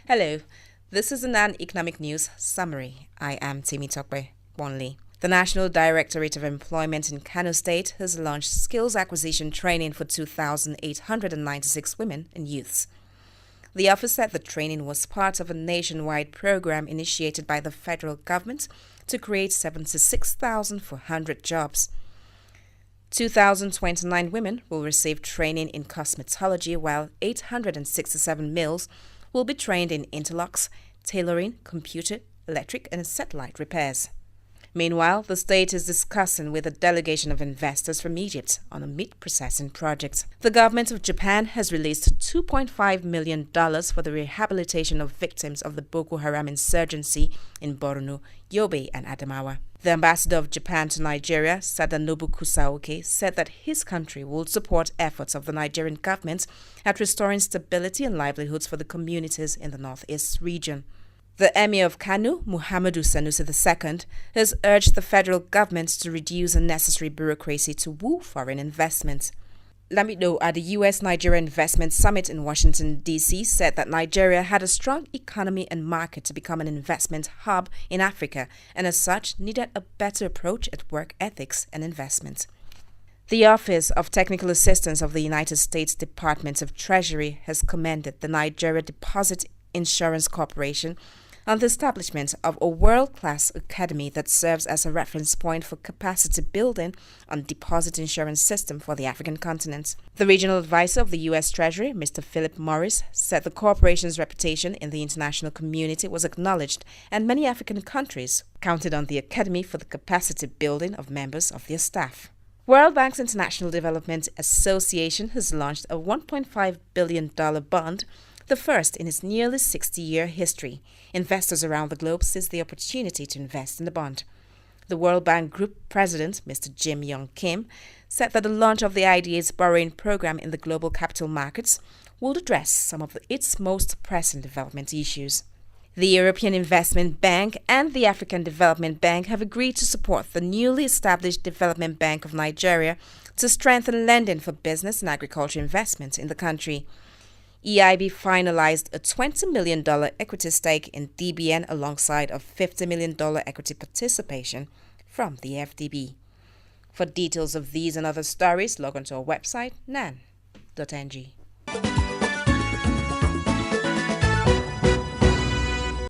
Hello, this is an economic news summary. I am Timi Tokwe Bonley. The National Directorate of Employment in Kano State has launched skills acquisition training for 2,896 women and youths. The office said the training was part of a nationwide program initiated by the federal government to create 76,400 jobs. 2,029 women will receive training in cosmetology, while 867 males will be trained in interlocks, tailoring, computer, electric, and satellite repairs. Meanwhile, the state is discussing with a delegation of investors from Egypt on a meat processing project. The government of Japan has released $2.5 million for the rehabilitation of victims of the Boko Haram insurgency in Borno, Yobe and Adamawa. The ambassador of Japan to Nigeria, Sadanobu Kusaoke, said that his country will support efforts of the Nigerian government at restoring stability and livelihoods for the communities in the northeast region. The Emir of Kano, Muhammadu Sanusi II, has urged the federal government to reduce unnecessary bureaucracy to woo foreign investment. Lamido at the U.S.-Nigeria Investment Summit in Washington, D.C. said that Nigeria had a strong economy and market to become an investment hub in Africa and as such needed a better approach at work ethics and investment. The Office of Technical Assistance of the United States Department of Treasury has commended the Nigeria Deposit Insurance Corporation on the establishment of a world-class academy that serves as a reference point for capacity building on deposit insurance system for the African continent. The regional advisor of the U.S. Treasury, Mr. Philip Morris, said the corporation's reputation in the international community was acknowledged and many African countries counted on the academy for the capacity building of members of their staff. World Bank's International Development Association has launched a $1.5 billion bond, the first in its nearly 60-year history. Investors around the globe seized the opportunity to invest in the bond. The World Bank Group President, Mr. Jim Yong Kim, said that the launch of the IDA's borrowing program in the global capital markets will address some of its most pressing development issues. The European Investment Bank and the African Development Bank have agreed to support the newly established Development Bank of Nigeria to strengthen lending for business and agriculture investment in the country. EIB finalized a $20 million equity stake in DBN alongside a $50 million equity participation from the FDB. For details of these and other stories, log on to our website, nan.ng.